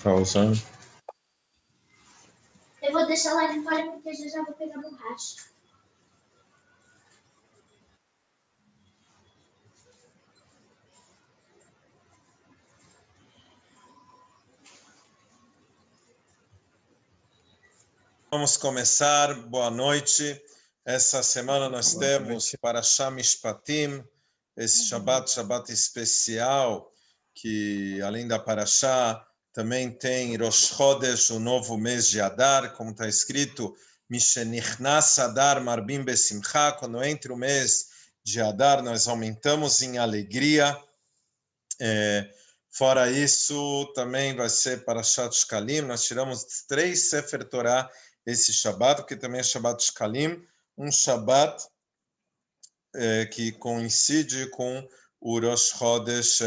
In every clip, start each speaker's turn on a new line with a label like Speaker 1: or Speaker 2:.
Speaker 1: Tá usando?
Speaker 2: Eu vou deixar lá fora porque eu já vou pegar borracha.
Speaker 1: Vamos começar. Boa noite. Essa semana nós temos Parashah Mishpatim, esse Shabbat especial, que além da Parashah, também tem Rosh Chodesh, o novo mês de Adar, como está escrito, Mishenichnas Adar Marbim Besimcha, quando entra o mês de Adar, nós aumentamos em alegria. Fora isso, também vai ser Parashat Shkalim, nós tiramos 3 Sefer Torah esse Shabbat, que também é Shabbat Shkalim, um Shabbat que coincide com o Rosh Chodesh,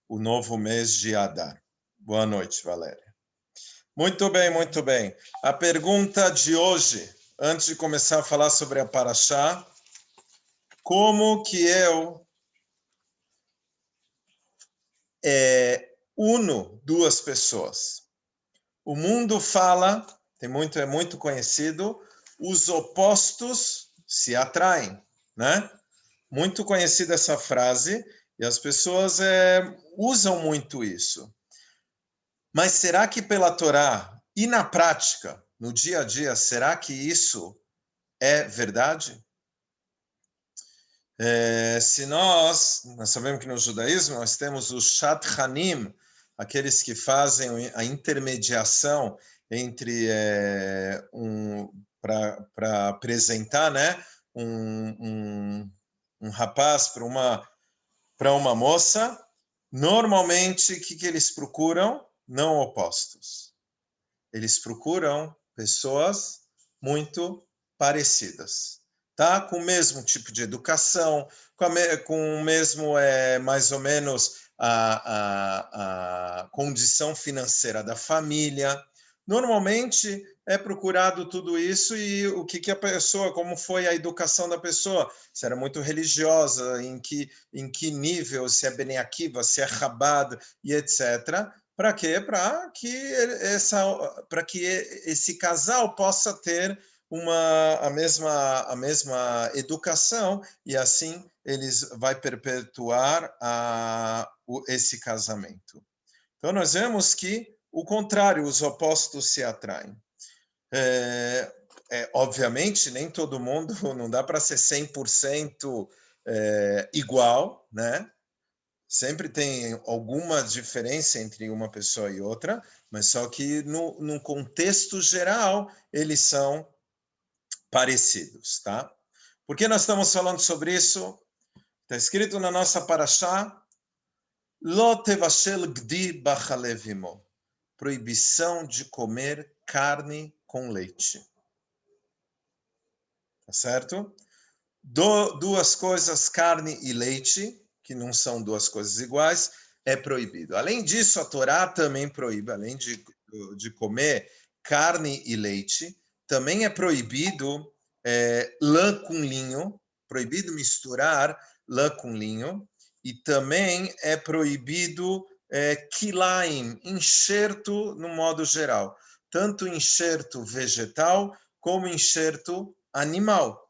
Speaker 1: o novo mês de Adar. Boa noite, Valéria. Muito bem, muito bem. A pergunta de hoje, antes de começar a falar sobre a Parashá, como que eu uno duas pessoas? O mundo fala, é muito conhecido, os opostos se atraem, né? Muito conhecida essa frase, e as pessoas usam muito isso. Mas será que pela Torá e na prática, no dia a dia, será que isso é verdade? Se nós sabemos que no judaísmo nós temos os Shadchanim, aqueles que fazem a intermediação entre para apresentar, né, um rapaz para uma moça. Normalmente, o que eles procuram? Não opostos. Eles procuram pessoas muito parecidas, tá? Com o mesmo tipo de educação, com o mesmo, mais ou menos, a condição financeira da família. Normalmente é procurado tudo isso e o que a pessoa, como foi a educação da pessoa, se era muito religiosa, em que nível, se é Bnei Akiva, se é Chabad e etc. Para quê? Para que esse casal possa ter a mesma educação e assim eles vai perpetuar esse casamento. Então nós vemos que o contrário, os opostos se atraem. Obviamente, nem todo mundo, não dá para ser 100% igual, né? Sempre tem alguma diferença entre uma pessoa e outra, mas só que no contexto geral, eles são parecidos, tá? Por que nós estamos falando sobre isso? Está escrito na nossa Parashá, Lo tevashel gdi bachalevimo, proibição de comer carne com leite. Tá certo? Duas coisas, carne e leite, que não são duas coisas iguais, é proibido. Além disso, a Torá também proíbe, além de comer carne e leite, também é proibido lã com linho, proibido misturar lã com linho, e também é proibido kilaim, enxerto no modo geral, tanto enxerto vegetal como enxerto animal.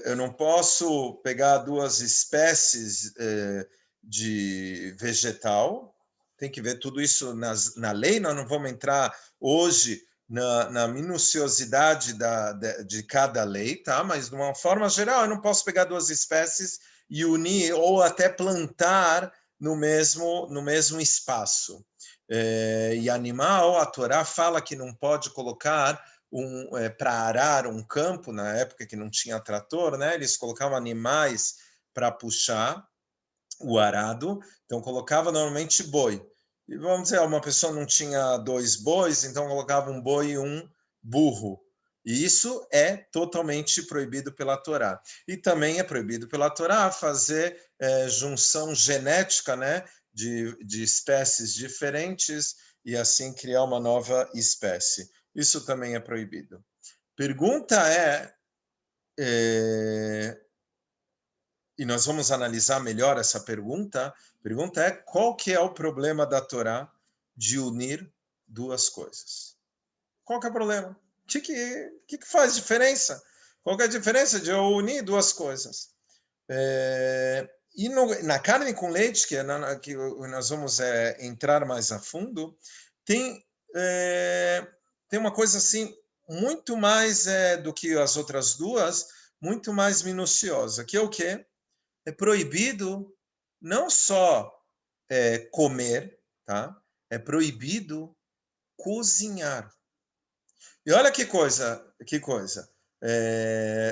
Speaker 1: Eu não posso pegar duas espécies de vegetal, tem que ver tudo isso na lei, nós não vamos entrar hoje na minuciosidade de cada lei, tá? Mas de uma forma geral, eu não posso pegar duas espécies e unir ou até plantar no mesmo espaço. E animal, a Torá fala que não pode colocar para arar um campo, na época que não tinha trator, né? Eles colocavam animais para puxar o arado, então colocava normalmente boi. E vamos dizer, uma pessoa não tinha 2 bois, então colocava um boi e um burro. E isso é totalmente proibido pela Torá. E também é proibido pela Torá fazer junção genética, né, de espécies diferentes e assim criar uma nova espécie. Isso também é proibido. Pergunta e nós vamos analisar melhor essa pergunta. Pergunta é, qual que é o problema da Torá de unir duas coisas. Qual que é o problema? O que faz diferença? Qual que é a diferença de eu unir duas coisas? E na carne com leite, que nós vamos entrar mais a fundo, tem uma coisa assim, muito mais do que as outras duas, muito mais minuciosa, que é o quê? É proibido não só comer, tá? É proibido cozinhar. E olha que coisa,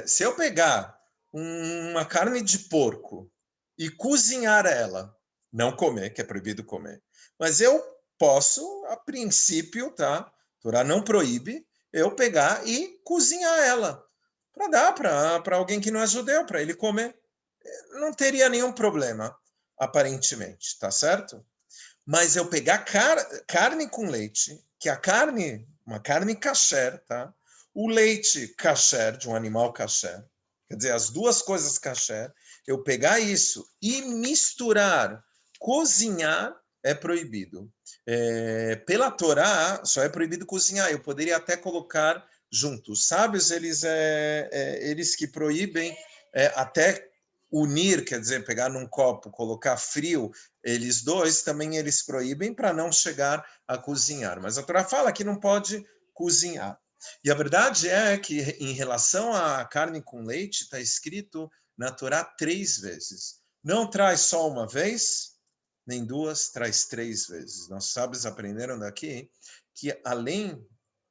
Speaker 1: se eu pegar uma carne de porco e cozinhar ela, não comer, que é proibido comer, mas eu posso, a princípio, tá? A Torá não proíbe eu pegar e cozinhar ela, para dar para alguém que não é judeu, para ele comer. Não teria nenhum problema, aparentemente, tá certo? Mas eu pegar carne com leite, que a carne, uma carne kasher, tá? O leite kasher, de um animal kasher, quer dizer, as duas coisas kasher, eu pegar isso e misturar, cozinhar, é proibido. Pela Torá, só é proibido cozinhar. Eu poderia até colocar junto. Os sábios, eles que proíbem até unir, quer dizer, pegar num copo, colocar frio, eles dois também eles proíbem para não chegar a cozinhar. Mas a Torá fala que não pode cozinhar. E a verdade é que em relação à carne com leite, está escrito na Torá 3 vezes. Não traz só uma vez, nem duas, traz 3 vezes. Nossos sábios aprenderam daqui que além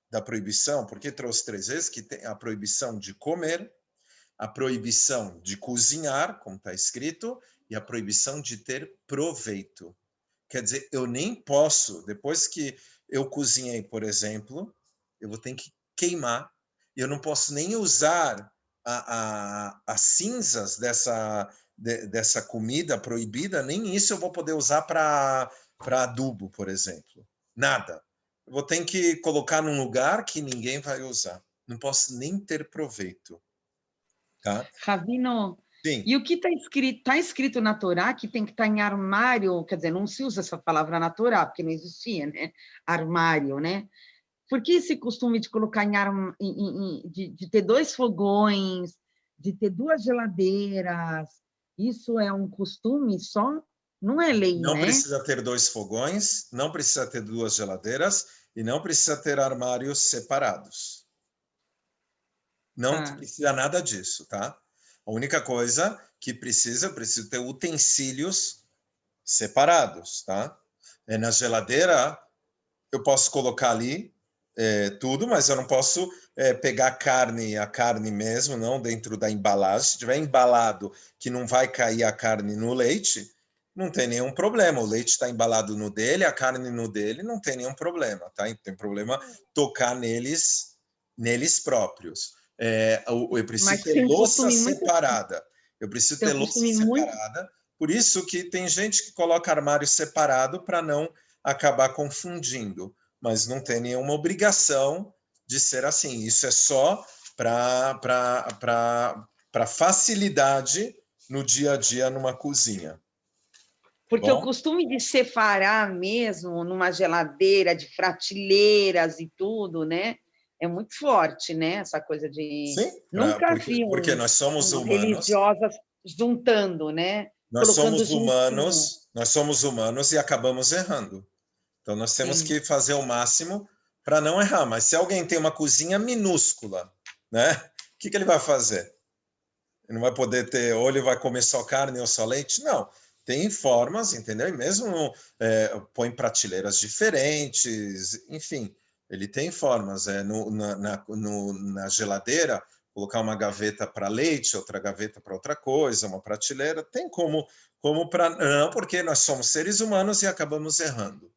Speaker 1: da proibição, porque trouxe 3 vezes, que tem a proibição de comer, a proibição de cozinhar, como está escrito, e a proibição de ter proveito. Quer dizer, eu nem posso, depois que eu cozinhei, por exemplo, eu vou ter que queimar, eu não posso nem usar as cinzas dessa comida proibida, nem isso eu vou poder usar para adubo, por exemplo. Nada. Eu vou ter que colocar num lugar que ninguém vai usar. Não posso nem ter proveito. Tá?
Speaker 3: Ravino,
Speaker 1: Sim.
Speaker 3: e o que está escrito? Está escrito na Torá que tem que estar em armário, quer dizer, não se usa essa palavra na Torá, porque não existia, né? Armário, né? Por que esse costume de colocar de ter 2 fogões, de ter 2 geladeiras? Isso é um costume só? Não é lei,
Speaker 1: Não
Speaker 3: né?
Speaker 1: precisa ter 2 fogões, não precisa ter 2 geladeiras e não precisa ter armários separados. Não
Speaker 3: Tá.
Speaker 1: precisa nada disso, tá? A única coisa que precisa ter utensílios separados, tá? Na geladeira, eu posso colocar ali tudo, mas eu não posso pegar a carne mesmo, não dentro da embalagem. Se tiver embalado que não vai cair a carne no leite, não tem nenhum problema. O leite está embalado no dele, a carne no dele, não tem nenhum problema, tá? Não tem problema tocar neles próprios. Eu preciso
Speaker 3: Mas
Speaker 1: ter
Speaker 3: tem um
Speaker 1: louça
Speaker 3: costume muito,
Speaker 1: separada. Eu preciso
Speaker 3: tem
Speaker 1: ter
Speaker 3: um
Speaker 1: louça
Speaker 3: costume muito,
Speaker 1: separada. Por isso que tem gente que coloca armário separado para não acabar confundindo. Mas não tem nenhuma obrigação de ser assim. Isso é só para facilidade no dia a dia numa cozinha.
Speaker 3: porque o
Speaker 1: Bom?
Speaker 3: costume de separar mesmo numa geladeira, de prateleiras e tudo, né? É muito forte, né? Essa coisa de...
Speaker 1: Sim,
Speaker 3: Nunca vi
Speaker 1: porque nós somos humanos,
Speaker 3: religiosas juntando, né? Colocando juntinho.
Speaker 1: nós somos humanos e acabamos errando. Então nós temos
Speaker 3: Sim.
Speaker 1: que fazer o máximo para não errar. Mas se alguém tem uma cozinha minúscula, né? O que ele vai fazer? Ele não vai poder ter, ou ele vai comer só carne ou só leite? Não. Tem formas, entendeu? E mesmo põe prateleiras diferentes, enfim, ele tem formas. Na geladeira, colocar uma gaveta para leite, outra gaveta para outra coisa, uma prateleira, tem como para. Não, porque nós somos seres humanos e acabamos errando,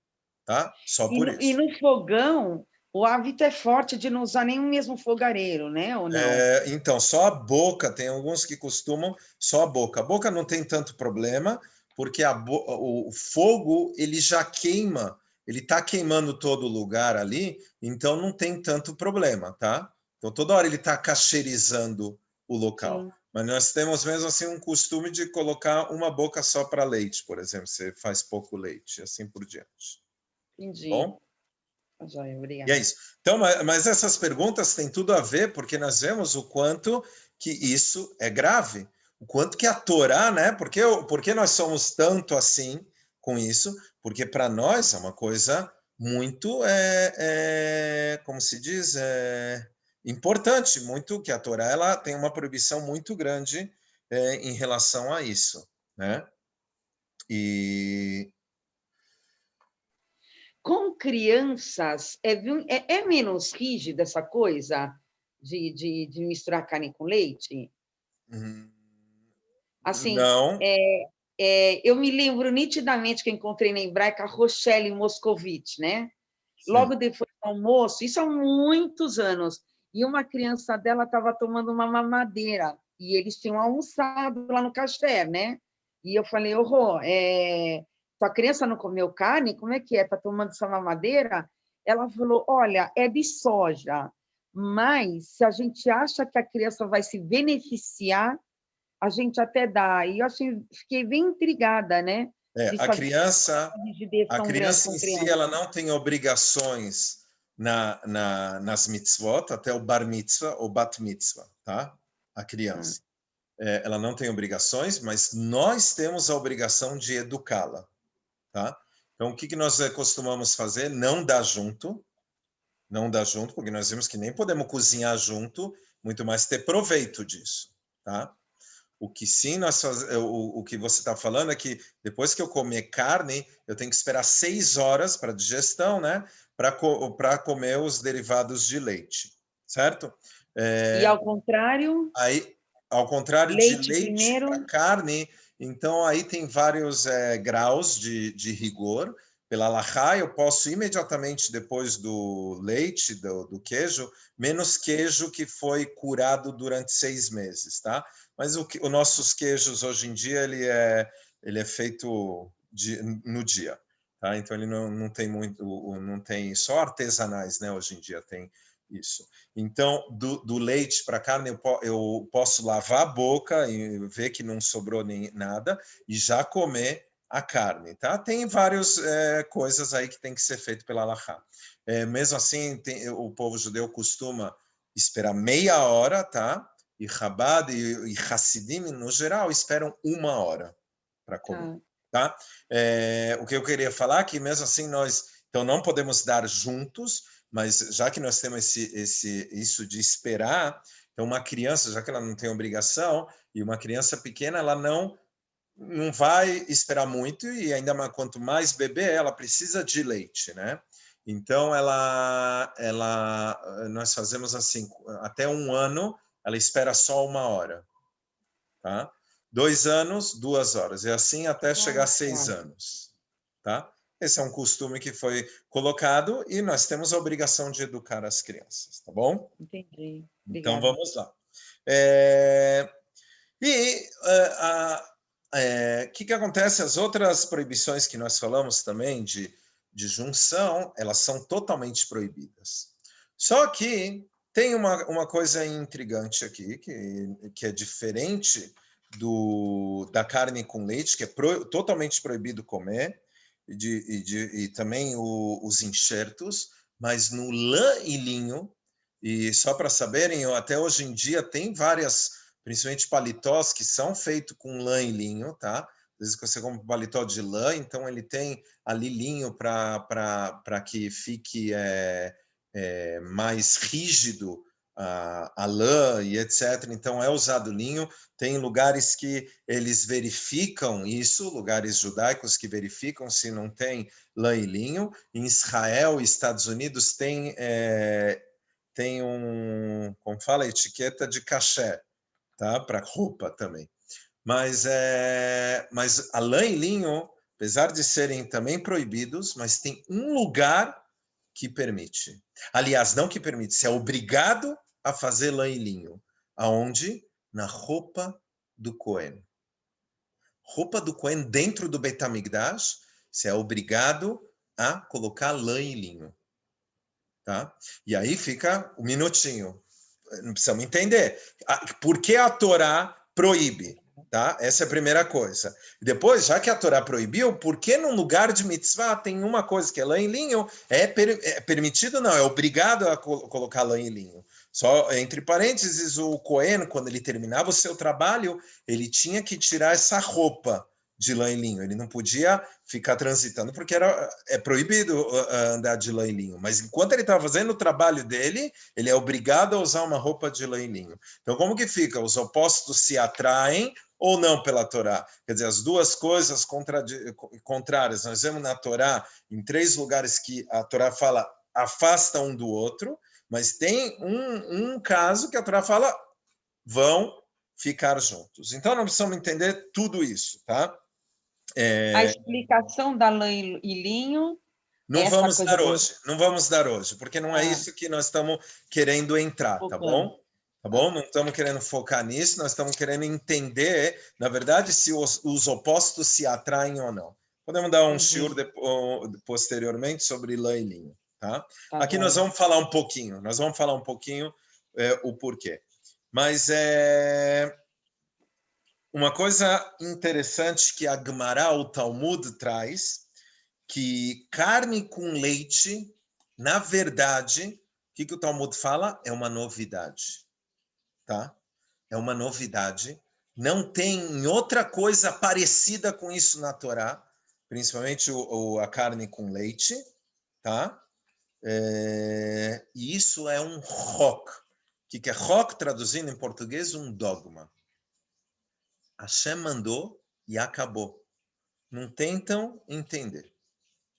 Speaker 1: tá? Só por
Speaker 3: E
Speaker 1: isso.
Speaker 3: no fogão, o hábito é forte de não usar nem o mesmo fogareiro, né? Ou não?
Speaker 1: Então, só a boca, tem alguns que costumam só a boca. A boca não tem tanto problema, porque o fogo ele já queima, ele está queimando todo lugar ali, então não tem tanto problema, tá? Então toda hora ele está cacherizando o local.
Speaker 3: Sim.
Speaker 1: Mas nós temos mesmo assim um costume de colocar uma boca só para leite, por exemplo, você faz pouco leite, assim por diante.
Speaker 3: Entendi.
Speaker 1: Bom?
Speaker 3: Tá joia,
Speaker 1: E
Speaker 3: obrigada.
Speaker 1: é isso. Então, mas essas perguntas têm tudo a ver, porque nós vemos o quanto que isso é grave. O quanto que a Torá, né? Porque nós somos tanto assim com isso? Porque para nós é uma coisa muito, como se diz, importante, muito que a Torá ela tem uma proibição muito grande em relação a isso, né? E
Speaker 3: Com crianças, é menos rígida essa coisa de misturar carne com leite?
Speaker 1: hum,
Speaker 3: Assim,
Speaker 1: não,
Speaker 3: eu me lembro nitidamente que eu encontrei na Hebraica a Rochelle Moscovitch, né?
Speaker 1: sim.
Speaker 3: Logo depois do almoço, isso há muitos anos, e uma criança dela estava tomando uma mamadeira, e eles tinham almoçado lá no café, né? E eu falei, ô, Rô, tua criança não comeu carne? Como é que é? Está tomando essa mamadeira? Ela falou, olha, é de soja, mas se a gente acha que a criança vai se beneficiar, a gente até dá. E eu achei, fiquei bem intrigada, né? De
Speaker 1: A
Speaker 3: saber
Speaker 1: criança,
Speaker 3: uma rigidez
Speaker 1: a
Speaker 3: tão grande
Speaker 1: criança
Speaker 3: com
Speaker 1: em si,
Speaker 3: criança.
Speaker 1: ela não tem obrigações nas mitzvot, até o bar mitzvah ou bat mitzvah, tá? A
Speaker 3: Ah,
Speaker 1: criança. Ela não tem obrigações, mas nós temos a obrigação de educá-la, tá? Então, o que nós costumamos fazer? Não dá junto, porque nós vimos que nem podemos cozinhar junto, muito mais ter proveito disso, tá? O que sim o que você está falando é que depois que eu comer carne, eu tenho que esperar 6 horas para digestão, né? Para comer os derivados de leite, certo?
Speaker 3: e, ao contrário,
Speaker 1: Aí, ao contrário de
Speaker 3: leite
Speaker 1: leite para
Speaker 3: primeiro.
Speaker 1: carne, então aí tem vários graus de rigor. Pela Halachá, eu posso imediatamente depois do leite, do queijo, menos queijo que foi curado durante 6 meses, tá? Mas os nossos queijos hoje em dia ele é feito no dia, tá? Então ele não tem muito, não tem só artesanais, né? Hoje em dia tem isso. Então, do leite para carne, eu posso lavar a boca e ver que não sobrou nem nada e já comer a carne, tá? Tem várias coisas aí que tem que ser feito pela Halachá. Mesmo assim, o povo judeu costuma esperar meia hora, tá? E Chabad e Hassidim, no geral, esperam 1 hora para comer,
Speaker 3: Tá,
Speaker 1: tá? O que eu queria falar é que mesmo assim nós então não podemos dar juntos, mas já que nós temos isso de esperar, então uma criança, já que ela não tem obrigação, e uma criança pequena, ela não vai esperar muito, e ainda mais, quanto mais bebê, ela precisa de leite, né? Então, nós fazemos assim, até 1 ano, ela espera só 1 hora, tá? 2 anos, 2 horas, e assim até chegar a seis
Speaker 3: tá.
Speaker 1: anos, tá? Esse é um costume que foi colocado e nós temos a obrigação de educar as crianças, tá bom?
Speaker 3: Entendi.
Speaker 1: Então,
Speaker 3: Obrigada.
Speaker 1: vamos lá. É, e o que acontece? As outras proibições que nós falamos também de junção, elas são totalmente proibidas. Só que tem uma coisa intrigante aqui, que é diferente da carne com leite, que é totalmente proibido comer, e também os enxertos, mas no lã e linho, e só para saberem, até hoje em dia tem várias, principalmente paletós, que são feitos com lã e linho, tá? Às vezes você compra um paletó de lã, então ele tem ali linho para que fique mais rígido a lã e etc. Então é usado linho. Tem lugares que eles verificam isso, lugares judaicos que verificam se não tem lã e linho. Em Israel e Estados Unidos tem como fala, etiqueta de caché, tá? Para roupa também. Mas a lã e linho, apesar de serem também proibidos, mas tem um lugar que permite. Aliás, não que permite, você é obrigado a fazer lã e linho. Aonde? Na roupa do Cohen. Roupa do Cohen dentro do Beit HaMikdash, você é obrigado a colocar lã e linho. Tá? E aí fica minutinho. Não precisamos entender. Por que a Torá proíbe? Tá? Essa é a primeira coisa. Depois, já que a Torá proibiu, por que num lugar de mitzvah tem uma coisa que é lã e linho? É permitido? Não, é obrigado a colocar lã e linho. Só, entre parênteses, o Cohen, quando ele terminava o seu trabalho, ele tinha que tirar essa roupa de lã e linho. Ele não podia ficar transitando, porque é proibido andar de lã e linho. Mas enquanto ele estava fazendo o trabalho dele, ele é obrigado a usar uma roupa de lã e linho. Então, como que fica? Os opostos se atraem ou não pela Torá? Quer dizer, as duas coisas contrárias. Nós vemos na Torá, em 3 lugares que a Torá fala afasta um do outro, mas tem um caso que a Torá fala vão ficar juntos. Então, nós precisamos entender tudo isso, tá?
Speaker 3: A explicação da lã e linho...
Speaker 1: Não vamos dar hoje, não vamos dar hoje, porque não é isso que nós estamos querendo entrar, tá bom? Tá bom? Não estamos querendo focar nisso, nós estamos querendo entender, na verdade, se os opostos se atraem ou não. Podemos dar um shiur posteriormente sobre lã e linho, tá? Aqui nós vamos falar um pouquinho, o porquê. Mas uma coisa interessante que a Gemara, o Talmud, traz, que carne com leite, na verdade, o que o Talmud fala? É uma novidade. Tá? É uma novidade. Não tem outra coisa parecida com isso na Torá, principalmente a carne com leite. Tá? E isso é um chok. O que é chok? Traduzindo em português, um dogma. Hashem mandou e acabou. Não tentam entender.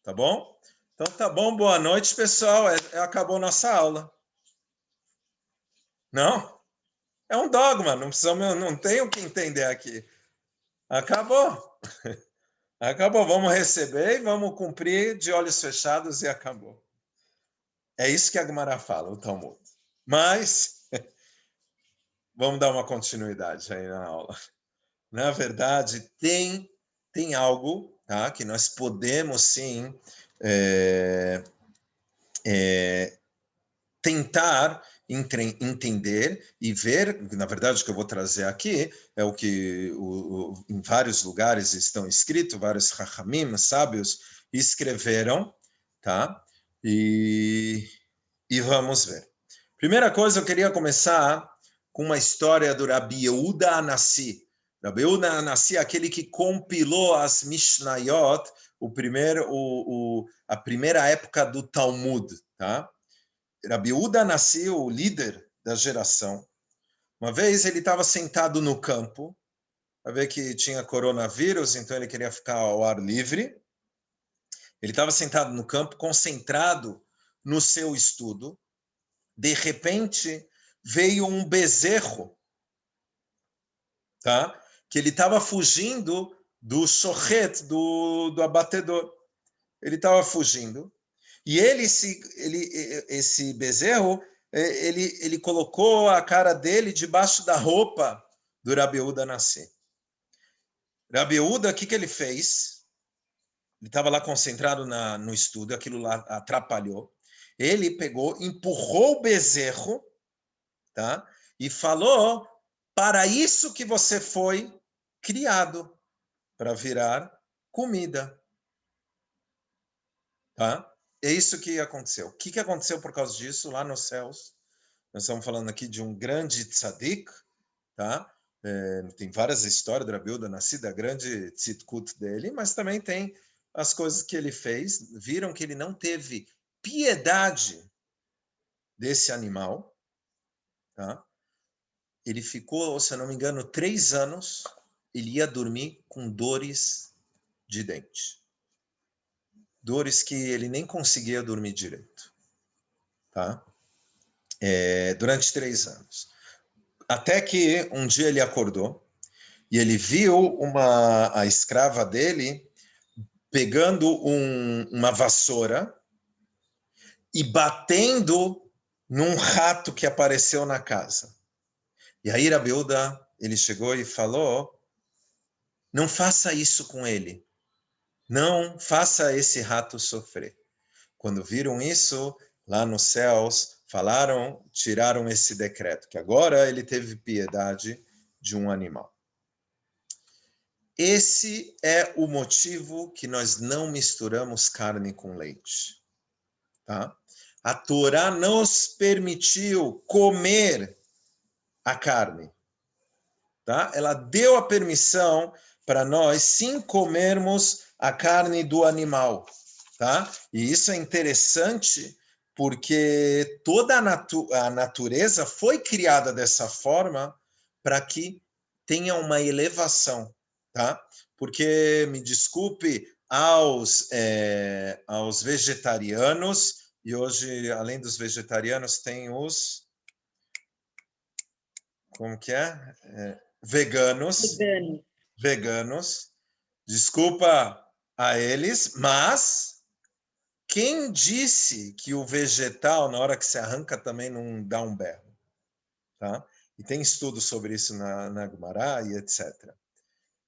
Speaker 1: Tá bom? Então tá bom, boa noite, pessoal. Acabou nossa aula. Não? É um dogma, não tem o que entender aqui. Acabou. Acabou, vamos receber e vamos cumprir de olhos fechados e acabou. É isso que a Gemara fala, o Talmud. Mas, vamos dar uma continuidade aí na aula. Na verdade, tem algo, tá, que nós podemos, sim, tentar entender e ver, na verdade, o que eu vou trazer aqui é o que em vários lugares estão escritos, vários Chachamim, sábios, escreveram, tá? E vamos ver. Primeira coisa, eu queria começar com uma história do Rabi Yehuda Anassi. Rabi Yehuda Anassi, aquele que compilou as Mishnayot, a primeira época do Talmud, tá? Rabi Yehuda Anassi, o líder da geração, uma vez ele estava sentado no campo, para ver que tinha coronavírus, então ele queria ficar ao ar livre. Ele estava sentado no campo, concentrado no seu estudo. De repente, veio um bezerro, tá? Que ele estava fugindo do shochet, do abatedor. Ele estava fugindo. E esse bezerro, ele colocou a cara dele debaixo da roupa do Rabi Yehuda Anassi. Rabi Yehuda, o que ele fez? Ele estava lá concentrado no estudo, aquilo lá atrapalhou. Ele pegou, empurrou o bezerro, tá? E falou, para isso que você foi criado, para virar comida. Tá? É isso que aconteceu. O que aconteceu por causa disso lá nos céus? Nós estamos falando aqui de um grande tzadik, tá? Tem várias histórias do Rabi Yehuda Anassi, da grande tzidkut dele, mas também tem as coisas que ele fez. Viram que ele não teve piedade desse animal, tá? Ele ficou, se eu não me engano, 3 anos, ele ia dormir com dores de dente. Dores que ele nem conseguia dormir direito, tá? Durante 3 anos. Até que um dia ele acordou e ele viu a escrava dele pegando uma vassoura e batendo num rato que apareceu na casa. E aí Rabi Yehuda, ele chegou e falou, não faça isso com ele. Não faça esse rato sofrer. Quando viram isso, lá nos céus, tiraram esse decreto, que agora ele teve piedade de um animal. Esse é o motivo que nós não misturamos carne com leite. Tá? A Torá nos permitiu comer a carne. Tá? Ela deu a permissão para nós sim comermos a carne do animal. Tá? E isso é interessante porque toda a natureza foi criada dessa forma para que tenha uma elevação. Tá? Porque, me desculpe, aos vegetarianos, e hoje, além dos vegetarianos, tem os... Como que é? Veganos. Veganos. Desculpa a eles, mas quem disse que o vegetal, na hora que se arranca, também não dá um berro? Tá? E tem estudos sobre isso na Gumará e etc.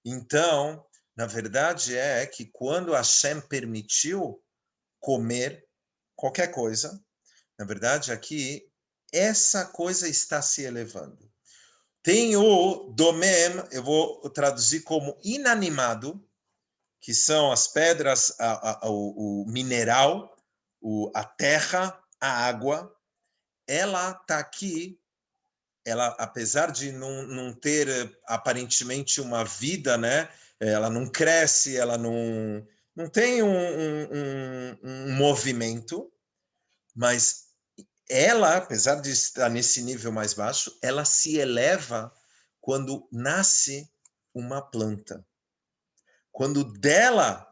Speaker 1: Então, na verdade, é que quando Hashem permitiu comer qualquer coisa, na verdade, aqui, essa coisa está se elevando. Tem o domem, eu vou traduzir como inanimado, que são as pedras, o mineral, a terra, a água. Ela está aqui, ela, apesar de não ter aparentemente uma vida, né? Ela não cresce, ela não tem um movimento, mas ela, apesar de estar nesse nível mais baixo, ela se eleva quando nasce uma planta. Quando dela,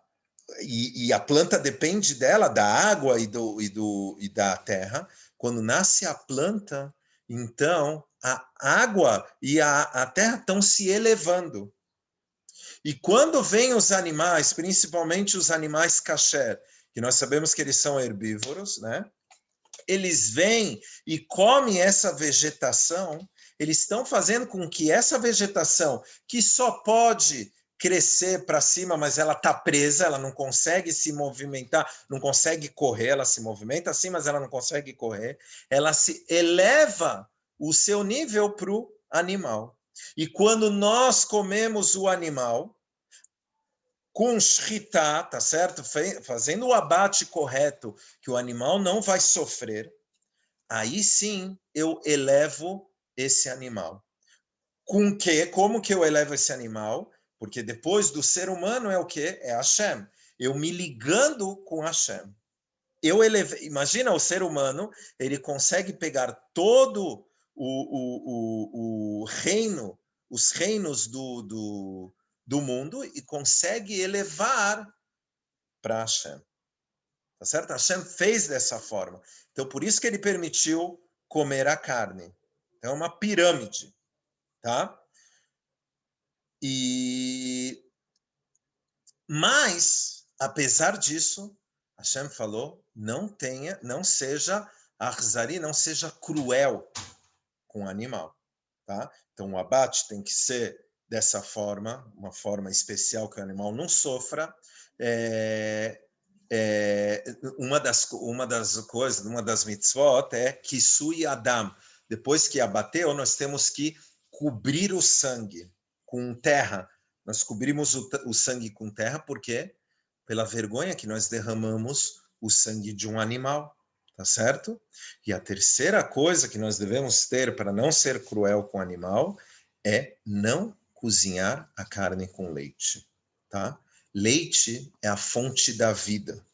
Speaker 1: e a planta depende dela, da água e da terra, quando nasce a planta, então a água e a terra estão se elevando. E quando vêm os animais, principalmente os animais kasher, que nós sabemos que eles são herbívoros, né? Eles vêm e comem essa vegetação, eles estão fazendo com que essa vegetação, que só pode crescer para cima, mas ela está presa, ela não consegue se movimentar, não consegue correr, ela se movimenta assim, mas ela não consegue correr, ela se eleva o seu nível para o animal. E quando nós comemos o animal, com shritá, tá certo? Fazendo o abate correto, que o animal não vai sofrer, aí sim eu elevo esse animal. Com que? Como que eu elevo esse animal? Porque depois do ser humano é o quê? É Hashem. Eu me ligando com Hashem. Imagina o ser humano, ele consegue pegar todo o reino, os reinos do mundo e consegue elevar para Hashem. Tá certo? Hashem fez dessa forma. Então, por isso que ele permitiu comer a carne. Então, é uma pirâmide. Tá? Mas, apesar disso, Hashem falou, não seja arzari, não seja cruel com o animal. Tá? Então, o abate tem que ser dessa forma, uma forma especial que o animal não sofra. Uma das mitzvot é Kisui Adam. Depois que abateu, nós temos que cobrir o sangue com terra. Nós cobrimos o sangue com terra, por quê? Pela vergonha que nós derramamos o sangue de um animal, tá certo? E a terceira coisa que nós devemos ter para não ser cruel com o animal é não cozinhar a carne com leite, tá? Leite é a fonte da vida.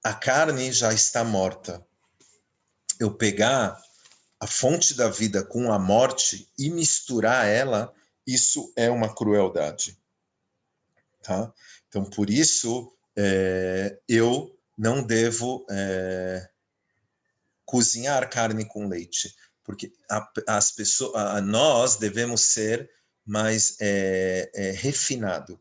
Speaker 1: A carne já está morta. Eu pegar a fonte da vida com a morte e misturar ela, isso é uma crueldade. Tá? Então, por isso, eu não devo cozinhar carne com leite, porque nós devemos ser mais refinado.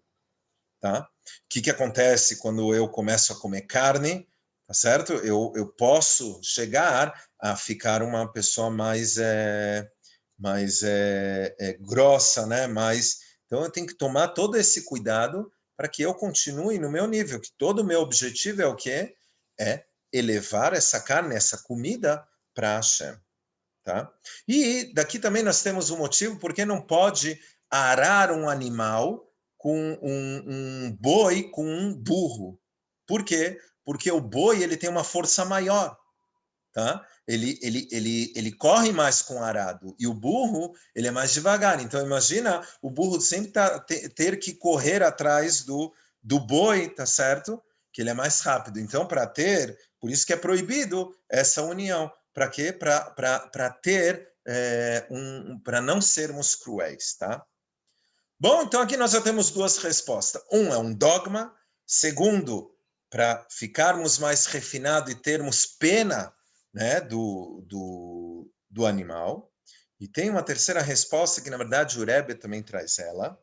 Speaker 1: Tá? O que acontece quando eu começo a comer carne? Tá certo? Eu posso chegar a ficar uma pessoa mais grossa, né? Então eu tenho que tomar todo esse cuidado para que eu continue no meu nível, que todo o meu objetivo é o quê? É elevar essa carne, essa comida para Hashem. Tá? E daqui também nós temos um motivo porque não pode arar um animal com um boi com um burro. Por quê? Porque o boi ele tem uma força maior. Tá? Ele corre mais com o arado e o burro ele é mais devagar. Então imagina o burro sempre ter que correr atrás do boi, tá certo? Que ele é mais rápido. Então por isso que é proibido essa união. Para quê? Para ter para não sermos cruéis, tá? Bom, então aqui nós já temos duas respostas. Um é um dogma. Segundo, para ficarmos mais refinados e termos pena, né, do animal. E tem uma terceira resposta que, na verdade, o Rebbe também traz ela.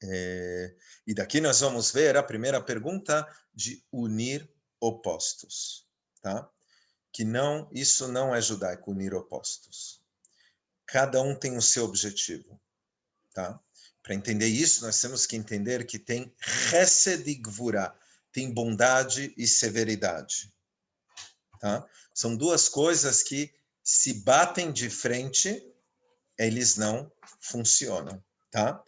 Speaker 1: E daqui nós vamos ver a primeira pergunta de unir opostos. Tá? Isso não é judaico, unir opostos. Cada um tem o seu objetivo. Tá? Para entender isso, nós temos que entender que tem chesed e gvura, tem bondade e severidade. Tá? São duas coisas que se batem de frente, eles não funcionam. Tá?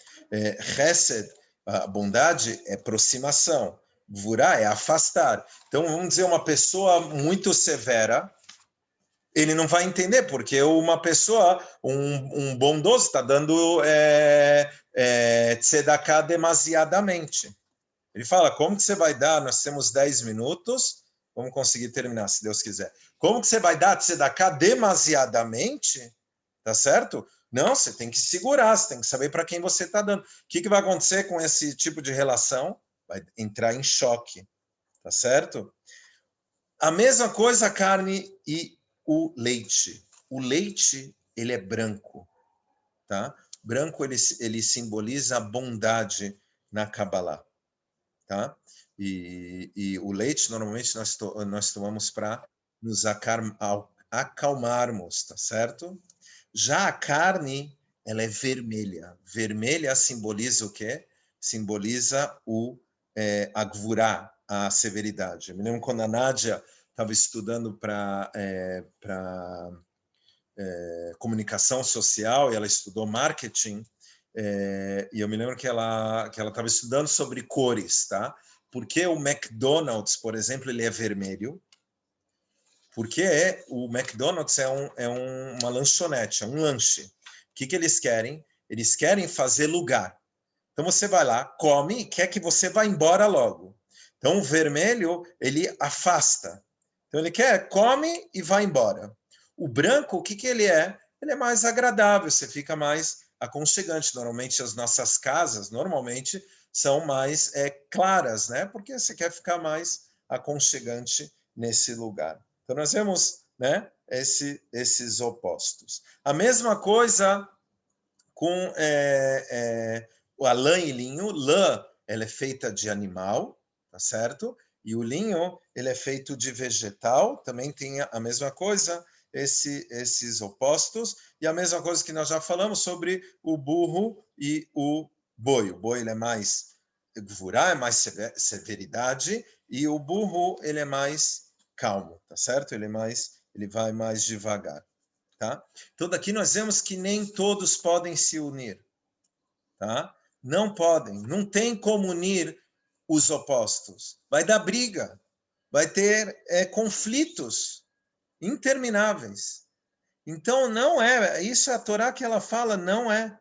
Speaker 1: Chesed, a bondade é aproximação, gvura é afastar. Então, vamos dizer, uma pessoa muito severa, ele não vai entender, porque uma pessoa, um bondoso, está dando tzedakah demasiadamente. Ele fala, como que você vai dar? Nós temos 10 minutos, vamos conseguir terminar, se Deus quiser. Como que você vai dar tzedakah demasiadamente? Tá certo? Não, você tem que segurar, você tem que saber para quem você está dando. O que vai acontecer com esse tipo de relação? Vai entrar em choque, tá certo? A mesma coisa a carne e o leite. O leite, ele é branco, tá? Branco, ele simboliza a bondade na Kabbalah, tá? E o leite, normalmente, nós tomamos para nos acalmarmos, tá certo? Já a carne, ela é vermelha. Vermelha simboliza o quê? Simboliza a gvurá, a severidade. Eu me lembro quando a Nádia estava estudando para comunicação social, e ela estudou marketing, e eu me lembro que ela estava estudando sobre cores, tá? Porque o McDonald's, por exemplo, ele é vermelho, porque o McDonald's é uma lanchonete, é um lanche. O que eles querem? Eles querem fazer lugar. Então você vai lá, come e quer que você vá embora logo. Então o vermelho, ele afasta. Então ele come e vai embora. O branco, o que ele é? Ele é mais agradável, você fica mais aconchegante. Normalmente as nossas casas, são mais claras, né? Porque você quer ficar mais aconchegante nesse lugar. Então nós vemos, né, esses opostos. A mesma coisa com a lã e linho. Lã, ela é feita de animal, tá certo? E o linho, ele é feito de vegetal, também tem a mesma coisa, esses opostos, e a mesma coisa que nós já falamos sobre o burro e o boi. O boi, ele é mais gvurá, é mais severidade, e o burro, ele é mais calmo, tá certo? Ele vai mais devagar, tá? Então, daqui nós vemos que nem todos podem se unir, tá? Não podem, não tem como unir os opostos. Vai dar briga, vai ter conflitos intermináveis. Então, não é, isso é a Torá que ela fala, não é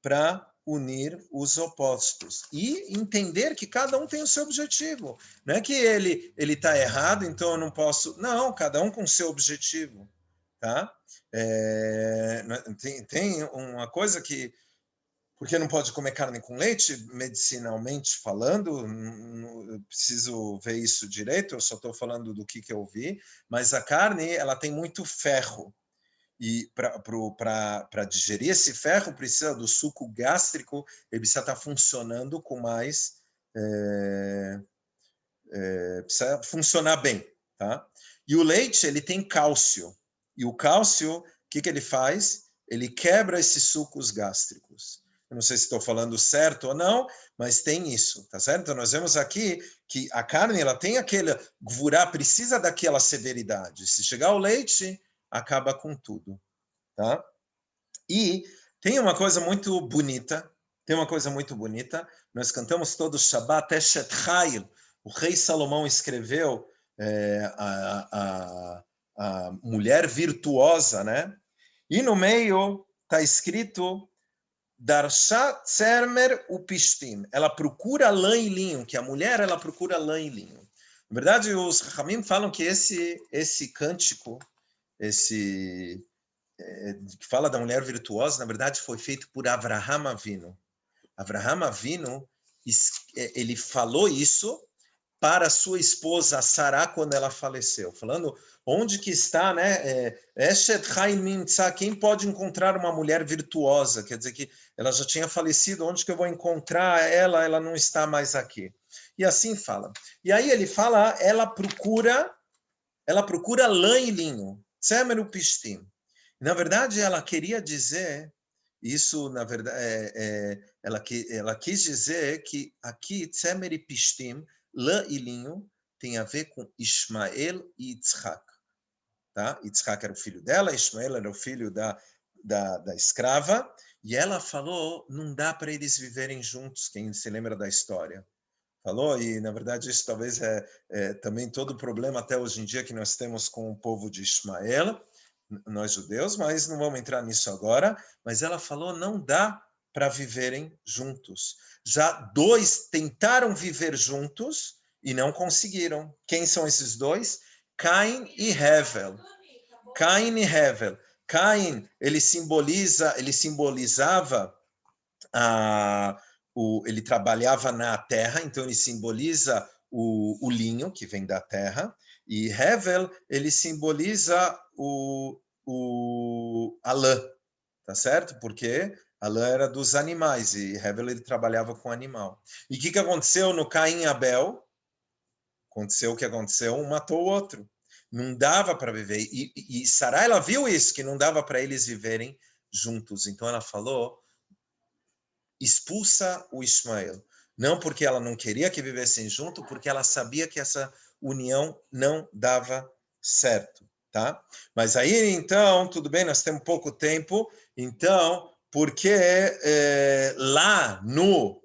Speaker 1: para unir os opostos. E entender que cada um tem o seu objetivo. Não é que ele está errado, então eu não posso... Não, cada um com o seu objetivo. Tá? Tem uma coisa que... Porque não pode comer carne com leite, medicinalmente falando, eu preciso ver isso direito, eu só estou falando do que eu vi, mas a carne ela tem muito ferro. E para digerir esse ferro, precisa do suco gástrico, ele precisa estar funcionando com mais... precisa funcionar bem. Tá? E o leite, ele tem cálcio. E o cálcio, o que ele faz? Ele quebra esses sucos gástricos. Eu não sei se estou falando certo ou não, mas tem isso, tá certo? Então, nós vemos aqui que a carne, ela tem aquele... Gvurá precisa daquela severidade. Se chegar o leite, acaba com tudo, tá? E tem uma coisa muito bonita, Tem uma coisa muito bonita, nós cantamos todo Shabbat, Eshet Chayil, o rei Salomão escreveu a mulher virtuosa, né? E no meio está escrito Darsha Tzermer Upishtim. Ela procura lã e linho, que a mulher ela procura lã e linho. Na verdade, os Chachamim falam que esse cântico, que fala da mulher virtuosa, na verdade foi feito por Avraham Avinu. Avraham Avinu, ele falou isso para sua esposa Sará quando ela faleceu, falando onde que está, né? Quem pode encontrar uma mulher virtuosa? Quer dizer que ela já tinha falecido, onde que eu vou encontrar ela? Ela não está mais aqui. E assim fala. E aí ele fala, ela procura lã e linho, tzemer upishtim. Na verdade, ela queria dizer isso, na verdade, ela quis dizer que aqui tzemer e pishtim, lã e linho, tem a ver com Ismael e Yitzhak. Tá? Yitzhak era o filho dela, Ismael era o filho da escrava, e ela falou, não dá para eles viverem juntos, quem se lembra da história. Falou, e na verdade isso talvez é também todo o problema até hoje em dia que nós temos com o povo de Ismael, nós judeus, mas não vamos entrar nisso agora, mas ela falou, não dá para viverem juntos. Já dois tentaram viver juntos e não conseguiram. Quem são esses dois? Caim e Hevel. Caim e Hevel. Caim, ele simbolizava ele trabalhava na terra, então ele simboliza o linho que vem da terra, e Hevel, ele simboliza a lã, tá certo? Porque a lã era dos animais, e Hevel ele trabalhava com animal. E o que aconteceu no Caim e Abel? Aconteceu o que aconteceu, um matou o outro. Não dava para viver. E Sará, ela viu isso, que não dava para eles viverem juntos. Então ela falou, expulsa o Ismael. Não porque ela não queria que vivessem junto, porque ela sabia que essa união não dava certo, tá? Mas aí, então, tudo bem, nós temos pouco tempo, então, porque lá no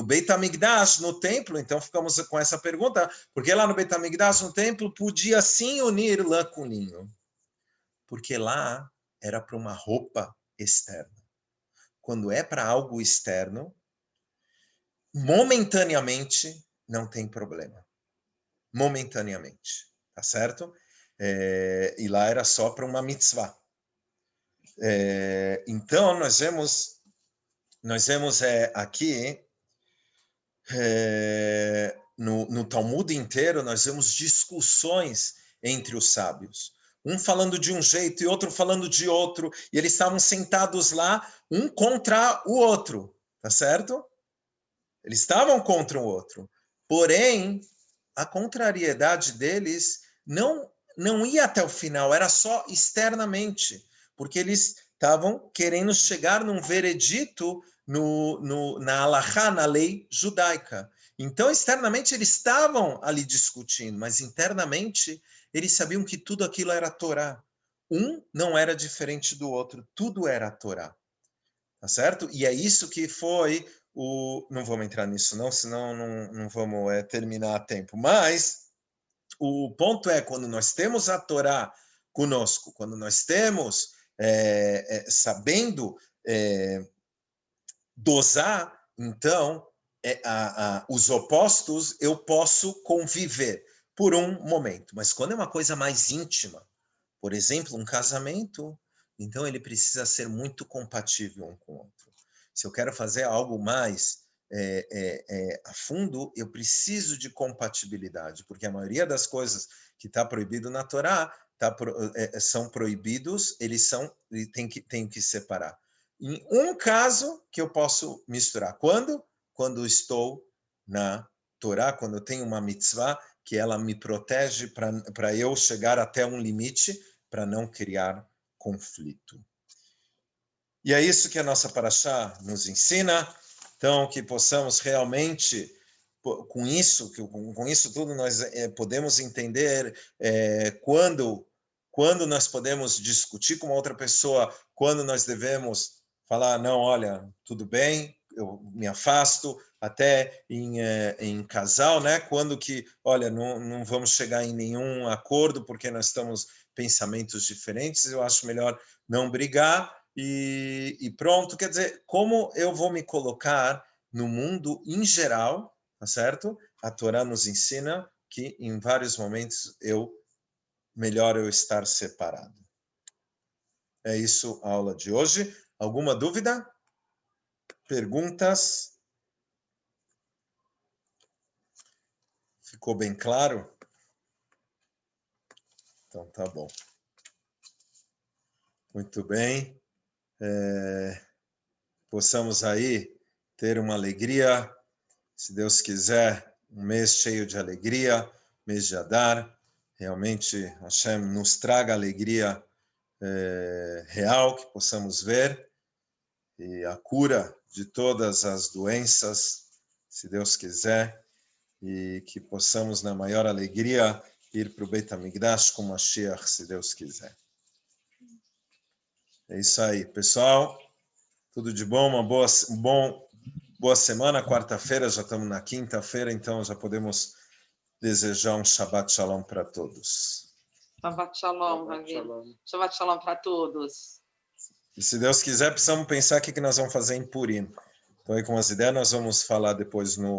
Speaker 1: Beit HaMikdash, no templo, então ficamos com essa pergunta, porque lá no Beit HaMikdash, no templo, podia sim unir lã com linho, porque lá era para uma roupa externa. Quando é para algo externo, momentaneamente não tem problema. Momentaneamente, tá certo? E lá era só para uma mitzvah. Então, nós vemos aqui, no Talmud inteiro, nós vemos discussões entre os sábios. Um falando de um jeito e outro falando de outro, e eles estavam sentados lá, um contra o outro, tá certo? Eles estavam contra o outro. Porém, a contrariedade deles não ia até o final, era só externamente, porque eles estavam querendo chegar num veredito na halachá, na lei judaica. Então, externamente, eles estavam ali discutindo, mas internamente, eles sabiam que tudo aquilo era Torá. Um não era diferente do outro, tudo era Torá. Tá certo? E é isso que foi não vamos entrar nisso não, senão não vamos terminar a tempo. Mas o ponto é, quando nós temos a Torá conosco, quando nós temos sabendo dosar, então os opostos eu posso conviver por um momento. Mas quando é uma coisa mais íntima, por exemplo, um casamento, então ele precisa ser muito compatível um com o outro. Se eu quero fazer algo mais a fundo, eu preciso de compatibilidade, porque a maioria das coisas que está proibido na Torá são proibidos, eles têm que separar. Em um caso que eu posso misturar. Quando? Quando estou na Torá, quando eu tenho uma mitzvah, que ela me protege para eu chegar até um limite, para não criar conflito. E é isso que a nossa paraxá nos ensina. Então, que possamos realmente, com isso tudo, nós podemos entender quando nós podemos discutir com uma outra pessoa, quando nós devemos falar, não, olha, tudo bem, eu me afasto, até em casal, né? Quando que, olha, não vamos chegar em nenhum acordo porque nós estamos pensamentos diferentes, eu acho melhor não brigar e pronto. Quer dizer, como eu vou me colocar no mundo em geral, tá certo? A Torá nos ensina que em vários momentos melhor eu estar separado. É isso a aula de hoje. Alguma dúvida? Perguntas? Ficou bem claro? Então tá bom. Muito bem. Possamos aí ter uma alegria, se Deus quiser, um mês cheio de alegria, mês de Adar. Realmente, Hashem nos traga alegria real, que possamos ver, e a cura de todas as doenças, se Deus quiser, e que possamos, na maior alegria, ir para o Beit HaMikdash com Mashiach, se Deus quiser. É isso aí, pessoal. Tudo de bom, uma boa semana. Quarta-feira, já estamos na quinta-feira, então já podemos desejar um Shabbat Shalom para todos.
Speaker 3: Shabbat Shalom, Ravino. Shabbat Shalom para todos.
Speaker 1: E se Deus quiser, precisamos pensar o que nós vamos fazer em Purim. Então, aí com as ideias, nós vamos falar depois no